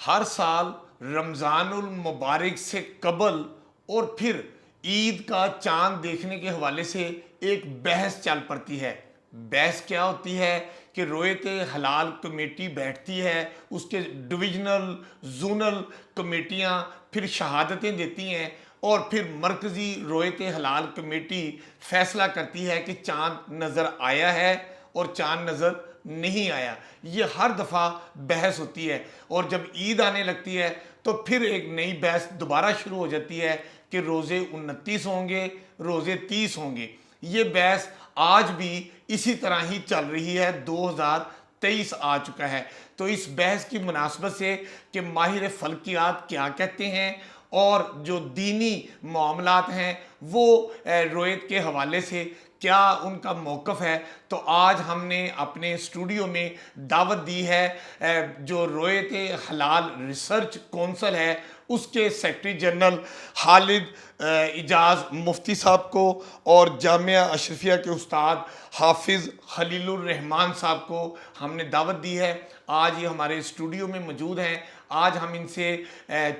ہر سال رمضان المبارک سے قبل اور پھر عید کا چاند دیکھنے کے حوالے سے ایک بحث چل پڑتی ہے۔ بحث کیا ہوتی ہے کہ رویت حلال کمیٹی بیٹھتی ہے، اس کے ڈویژنل زونل کمیٹیاں پھر شہادتیں دیتی ہیں، اور پھر مرکزی رویت حلال کمیٹی فیصلہ کرتی ہے کہ چاند نظر آیا ہے اور چاند نظر نہیں آیا۔ یہ ہر دفعہ بحث ہوتی ہے، اور جب عید آنے لگتی ہے تو پھر ایک نئی بحث دوبارہ شروع ہو جاتی ہے کہ روزے 29 ہوں گے، روزے 30 ہوں گے۔ یہ بحث آج بھی اسی طرح ہی چل رہی ہے، 2023 آ چکا ہے۔ تو اس بحث کی مناسبت سے کہ ماہر فلکیات کیا کہتے ہیں اور جو دینی معاملات ہیں وہ رویت کے حوالے سے کیا ان کا موقف ہے، تو آج ہم نے اپنے اسٹوڈیو میں دعوت دی ہے جو رویت حلال ریسرچ کونسل ہے اس کے سیکرٹری جنرل خالد اعجاز مفتی صاحب کو، اور جامعہ اشرفیہ کے استاد حافظ خلیل الرحمان صاحب کو ہم نے دعوت دی ہے۔ آج یہ ہمارے اسٹوڈیو میں موجود ہیں۔ آج ہم ان سے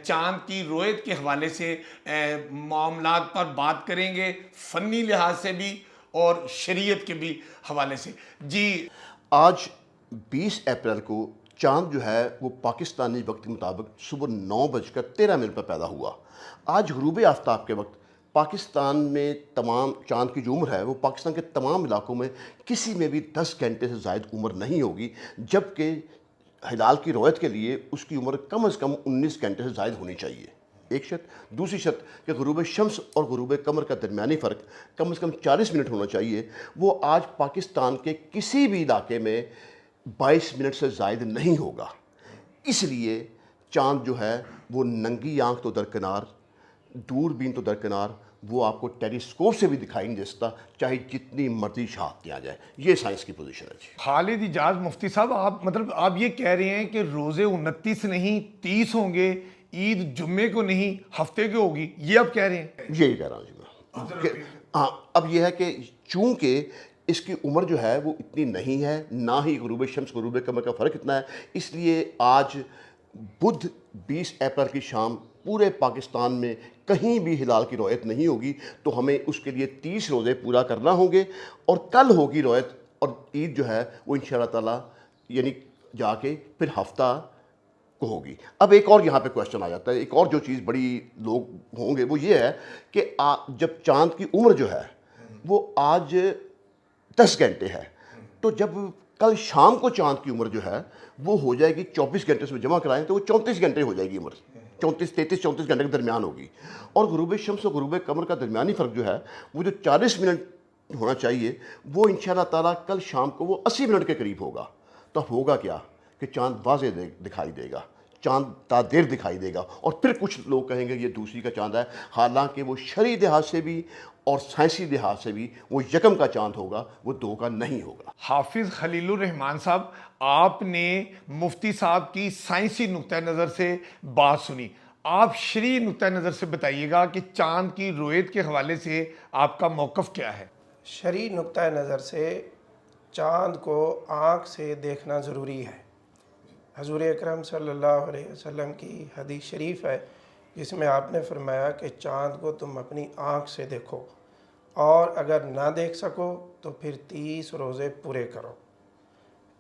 چاند کی رویت کے حوالے سے معاملات پر بات کریں گے، فنی لحاظ سے بھی اور شریعت کے بھی حوالے سے۔ جی، آج 20 اپریل کو چاند جو ہے وہ پاکستانی وقت کے مطابق صبح 9:13 پر پیدا ہوا۔ آج غروب آفتاب کے وقت پاکستان میں تمام چاند کی جو عمر ہے وہ پاکستان کے تمام علاقوں میں کسی میں بھی 10 گھنٹے سے زائد عمر نہیں ہوگی، جبکہ ہلال کی رویت کے لیے اس کی عمر کم از کم 19 گھنٹے سے زائد ہونی چاہیے، ایک شرط۔ دوسری شرط کہ غروب شمس اور غروب قمر کا درمیانی فرق کم از کم 40 منٹ ہونا چاہیے، وہ آج پاکستان کے کسی بھی علاقے میں 22 منٹ سے زائد نہیں ہوگا۔ اس لیے چاند جو ہے وہ ننگی آنکھ تو درکنار، دوربین تو درکنار، وہ آپ کو ٹیلیسکوپ سے بھی دکھائی نہیں دے سکتا، چاہے جتنی مرضی شہادت دیا جائے۔ یہ سائنس کی پوزیشن ہے۔ جی خالد اعجاز مفتی صاحب، آپ یہ کہہ رہے ہیں کہ روزے 29 نہیں 30 ہوں گے، عید جمعے کو نہیں ہفتے کے ہوگی، یہ آپ کہہ رہے ہیں؟ یہی کہہ رہا ہوں جی میں۔ ہاں، اب یہ ہے کہ چونکہ اس کی عمر جو ہے وہ اتنی نہیں ہے، نہ ہی غروب شمس غروب قمر کا فرق اتنا ہے، اس لیے آج بدھ 20 اپریل کی شام پورے پاکستان میں کہیں بھی ہلال کی رویت نہیں ہوگی، تو ہمیں اس کے لیے 30 روزے پورا کرنا ہوں گے، اور کل ہوگی رویت، اور عید جو ہے وہ انشاءاللہ تعالیٰ یعنی جا کے پھر ہفتہ کو ہوگی۔ اب ایک اور یہاں پہ کویشچن آ جاتا ہے، ایک اور جو چیز بڑی لوگ ہوں گے وہ یہ ہے کہ جب چاند کی عمر جو ہے وہ آج 10 گھنٹے ہے، تو جب کل شام کو چاند کی عمر جو ہے وہ ہو جائے گی 24 گھنٹے سے جمع کرائیں تو وہ 34 گھنٹے ہو جائے گی عمر، 34 گھنٹے کے درمیان ہوگی۔ اور غروب شمس اور غروب قمر کا درمیانی فرق جو ہے وہ جو 40 منٹ ہونا چاہیے وہ انشاءاللہ تعالیٰ کل شام کو وہ 80 منٹ کے قریب ہوگا۔ تو اب ہوگا کیا کہ چاند واضح دکھائی دے گا، چاند تا دیر دکھائی دے گا، اور پھر کچھ لوگ کہیں گے یہ دوسری کا چاند ہے، حالانکہ وہ شرعی لحاظ سے بھی اور سائنسی لحاظ سے بھی وہ یکم کا چاند ہوگا، وہ دو کا نہیں ہوگا۔ حافظ خلیل الرحمان صاحب، آپ نے مفتی صاحب کی سائنسی نقطہ نظر سے بات سنی، آپ شرعی نقطہ نظر سے بتائیے گا کہ چاند کی رویت کے حوالے سے آپ کا موقف کیا ہے؟ شرعی نقطہ نظر سے چاند کو آنکھ سے دیکھنا ضروری ہے۔ حضور اکرم صلی اللہ علیہ وسلم کی حدیث شریف ہے جس میں آپ نے فرمایا کہ چاند کو تم اپنی آنکھ سے دیکھو، اور اگر نہ دیکھ سکو تو پھر 30 روزے پورے کرو۔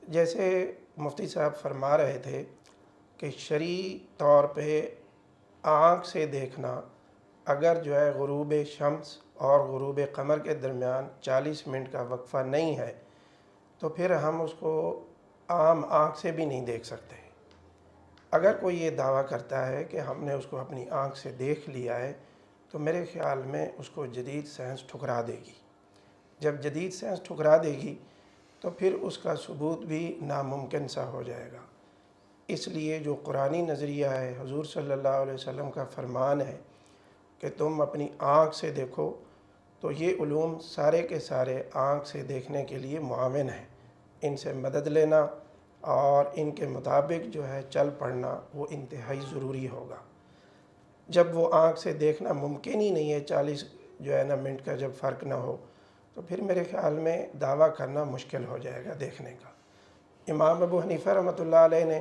جیسے مفتی صاحب فرما رہے تھے کہ شرعی طور پہ آنکھ سے دیکھنا اگر جو ہے غروب شمس اور غروب قمر کے درمیان 40 منٹ کا وقفہ نہیں ہے تو پھر ہم اس کو عام آنکھ سے بھی نہیں دیکھ سکتے۔ اگر کوئی یہ دعویٰ کرتا ہے کہ ہم نے اس کو اپنی آنکھ سے دیکھ لیا ہے تو میرے خیال میں اس کو جدید سائنس ٹھکرا دے گی۔ جب جدید سائنس ٹھکرا دے گی تو پھر اس کا ثبوت بھی ناممکن سا ہو جائے گا۔ اس لیے جو قرآنی نظریہ ہے، حضور صلی اللہ علیہ وسلم کا فرمان ہے کہ تم اپنی آنکھ سے دیکھو، تو یہ علوم سارے کے سارے آنکھ سے دیکھنے کے لیے معاون ہیں۔ ان سے مدد لینا اور ان کے مطابق جو ہے چل پڑنا وہ انتہائی ضروری ہوگا۔ جب وہ آنکھ سے دیکھنا ممکن ہی نہیں ہے، 40 جو ہے نا منٹ کا جب فرق نہ ہو، تو پھر میرے خیال میں دعویٰ کرنا مشکل ہو جائے گا دیکھنے کا۔ امام ابو حنیفہ رحمۃ اللہ علیہ نے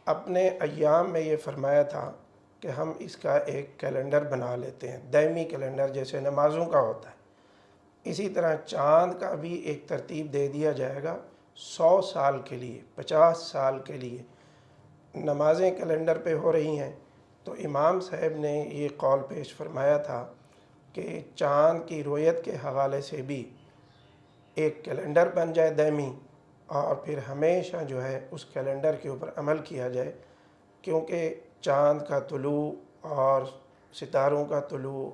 اپنے ایام میں یہ فرمایا تھا کہ ہم اس کا ایک کیلنڈر بنا لیتے ہیں، دائمی کیلنڈر جیسے نمازوں کا ہوتا ہے، اسی طرح چاند کا بھی ایک ترتیب دے دیا جائے گا 100 سال کے لیے، 50 سال کے لیے نمازیں کیلنڈر پہ ہو رہی ہیں۔ تو امام صاحب نے یہ قول پیش فرمایا تھا کہ چاند کی رؤیت کے حوالے سے بھی ایک کیلنڈر بن جائے دائمی، اور پھر ہمیشہ جو ہے اس کیلنڈر کے اوپر عمل کیا جائے، کیونکہ چاند کا طلوع اور ستاروں کا طلوع،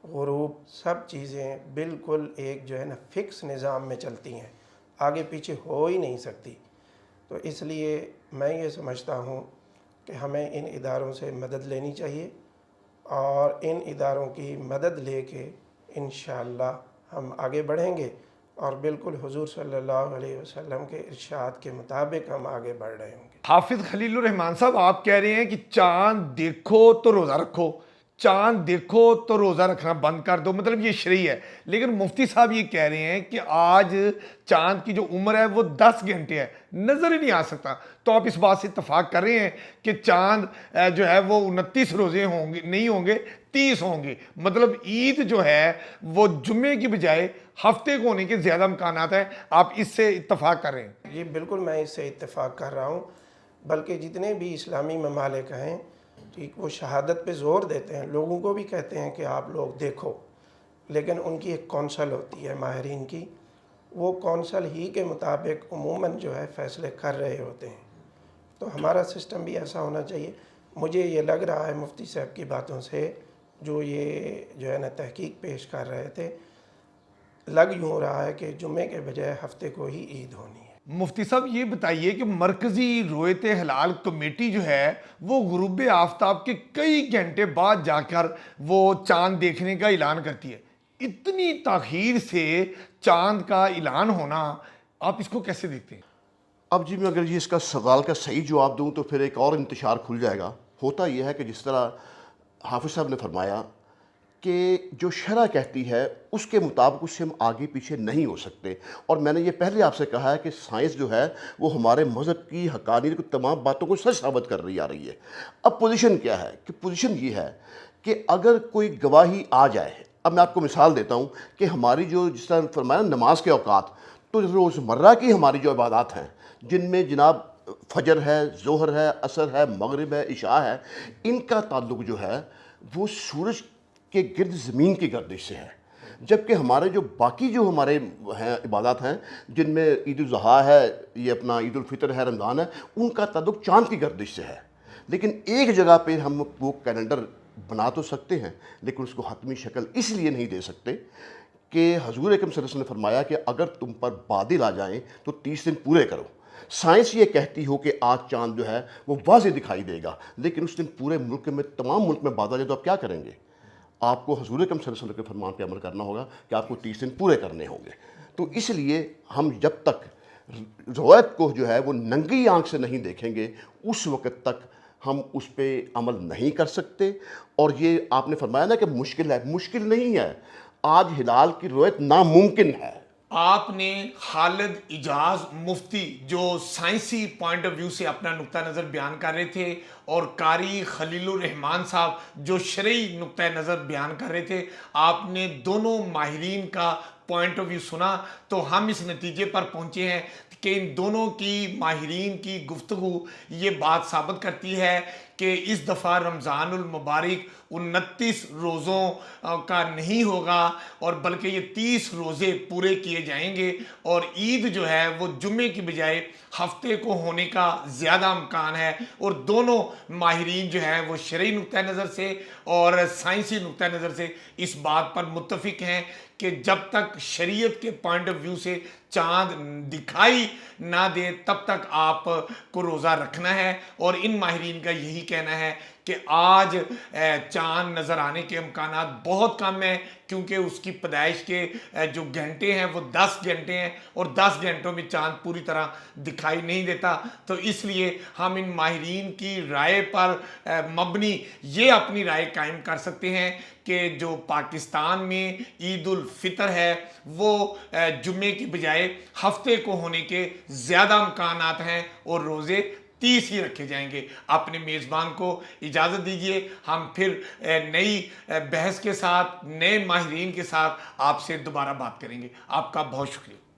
غروب، سب چیزیں بالکل ایک جو ہے نا فکس نظام میں چلتی ہیں، آگے پیچھے ہو ہی نہیں سکتی۔ تو اس لیے میں یہ سمجھتا ہوں کہ ہمیں ان اداروں سے مدد لینی چاہیے، اور ان اداروں کی مدد لے کے انشاءاللہ ہم آگے بڑھیں گے، اور بالکل حضور صلی اللہ علیہ وسلم کے ارشاد کے مطابق ہم آگے بڑھ رہے ہوں گے۔ حافظ خلیل الرحمان صاحب، آپ کہہ رہے ہیں کہ چاند دیکھو تو روزہ رکھو، چاند دیکھو تو روزہ رکھنا بند کر دو، مطلب یہ شرعی ہے۔ لیکن مفتی صاحب یہ کہہ رہے ہیں کہ آج چاند کی جو عمر ہے وہ 10 گھنٹے ہے، نظر ہی نہیں آ سکتا۔ تو آپ اس بات سے اتفاق کر رہے ہیں کہ چاند جو ہے وہ 29 روزے ہوں گے، نہیں ہوں گے، 30 ہوں گے، مطلب عید جو ہے وہ جمعے کی بجائے ہفتے کو ہونے کے زیادہ امکانات ہیں۔ آپ اس سے اتفاق کر رہے ہیں؟ جی بالکل، میں اس سے اتفاق کر رہا ہوں، بلکہ جتنے بھی اسلامی ممالک ہیں ٹھیک، وہ شہادت پہ زور دیتے ہیں، لوگوں کو بھی کہتے ہیں کہ آپ لوگ دیکھو، لیکن ان کی ایک کونسل ہوتی ہے ماہرین کی، وہ کونسل ہی کے مطابق عموماً جو ہے فیصلے کر رہے ہوتے ہیں۔ تو ہمارا سسٹم بھی ایسا ہونا چاہیے۔ مجھے یہ لگ رہا ہے مفتی صاحب کی باتوں سے، جو یہ جو ہے نا تحقیق پیش کر رہے تھے، لگ یوں رہا ہے کہ جمعے کے بجائے ہفتے کو ہی عید ہونی ہے۔ مفتی صاحب یہ بتائیے کہ مرکزی رؤیت ہلال کمیٹی جو ہے وہ غروب آفتاب کے کئی گھنٹے بعد جا کر وہ چاند دیکھنے کا اعلان کرتی ہے، اتنی تاخیر سے چاند کا اعلان ہونا، آپ اس کو کیسے دیکھتے ہیں؟ اب جی میں اگر یہ اس کا سوال کا صحیح جواب دوں تو پھر ایک اور انتشار کھل جائے گا۔ ہوتا یہ ہے کہ جس طرح حافظ صاحب نے فرمایا کہ جو شرع کہتی ہے اس کے مطابق اس سے ہم آگے پیچھے نہیں ہو سکتے، اور میں نے یہ پہلے آپ سے کہا ہے کہ سائنس جو ہے وہ ہمارے مذہب کی حقانیت کی تمام باتوں کو سچ ثابت کر رہی آ رہی ہے۔ اب پوزیشن کیا ہے کہ پوزیشن یہ ہے کہ اگر کوئی گواہی آ جائے، اب میں آپ کو مثال دیتا ہوں کہ ہماری جو جس طرح فرمایا نماز کے اوقات، تو روزمرہ کی ہماری جو عبادات ہیں جن میں جناب فجر ہے، ظہر ہے، عصر ہے، مغرب ہے، عشاء ہے، ان کا تعلق جو ہے وہ سورج کے گرد زمین کی گردش سے ہے، جبکہ ہمارے جو باقی جو ہمارے ہیں عبادات ہیں جن میں عید الاضحیٰ ہے، یہ اپنا عید الفطر ہے، رمضان ہے، ان کا تعلق چاند کی گردش سے ہے۔ لیکن ایک جگہ پہ ہم وہ کیلنڈر بنا تو سکتے ہیں، لیکن اس کو حتمی شکل اس لیے نہیں دے سکتے کہ حضور اکرم صلی اللہ علیہ وسلم نے فرمایا کہ اگر تم پر بادل آ جائیں تو 30 دن پورے کرو۔ سائنس یہ کہتی ہو کہ آج چاند جو ہے وہ واضح دکھائی دے گا، لیکن اس دن پورے ملک میں، تمام ملک میں بادل آ جائے تو آپ کیا کریں گے؟ آپ کو حضور اکرم صلی اللہ علیہ وسلم کے فرمان پہ عمل کرنا ہوگا کہ آپ کو 30 دن پورے کرنے ہوں گے۔ تو اس لیے ہم جب تک روایت کو جو ہے وہ ننگی آنکھ سے نہیں دیکھیں گے، اس وقت تک ہم اس پہ عمل نہیں کر سکتے۔ اور یہ آپ نے فرمایا نا کہ مشکل ہے، مشکل نہیں ہے، آج ہلال کی روایت ناممکن ہے۔ آپ نے خالد اجاز مفتی جو سائنسی پوائنٹ آف ویو سے اپنا نقطہ نظر بیان کر رہے تھے، اور قاری خلیل الرحمان صاحب جو شرعی نقطہ نظر بیان کر رہے تھے، آپ نے دونوں ماہرین کا پوائنٹ آف ویو سنا، تو ہم اس نتیجے پر پہنچے ہیں کہ ان دونوں کی ماہرین کی گفتگو یہ بات ثابت کرتی ہے کہ اس دفعہ رمضان المبارک 29 روزوں کا نہیں ہوگا، اور بلکہ یہ 30 روزے پورے کیے جائیں گے، اور عید جو ہے وہ جمعے کی بجائے ہفتے کو ہونے کا زیادہ امکان ہے۔ اور دونوں ماہرین جو ہے وہ شرعی نقطہ نظر سے اور سائنسی نقطہ نظر سے اس بات پر متفق ہیں کہ جب تک شریعت کے پوائنٹ آف ویو سے چاند دکھائی نہ دے تب تک آپ کو روزہ رکھنا ہے۔ اور ان ماہرین کا یہی کہنا ہے کہ آج چاند نظر آنے کے امکانات بہت کم ہیں، کیونکہ اس کی پیدائش کے جو گھنٹے ہیں وہ 10 گھنٹے ہیں، اور 10 گھنٹوں میں چاند پوری طرح دکھائی نہیں دیتا۔ تو اس لیے ہم ان ماہرین کی رائے پر مبنی یہ اپنی رائے قائم کر سکتے ہیں کہ جو پاکستان میں عید الفطر ہے وہ جمعے کی بجائے ہفتے کو ہونے کے زیادہ امکانات ہیں، اور روزے 30 ہی رکھے جائیں گے۔ اپنے میزبان کو اجازت دیجیے، ہم پھر نئی بحث کے ساتھ، نئے ماہرین کے ساتھ آپ سے دوبارہ بات کریں گے۔ آپ کا بہت شکریہ۔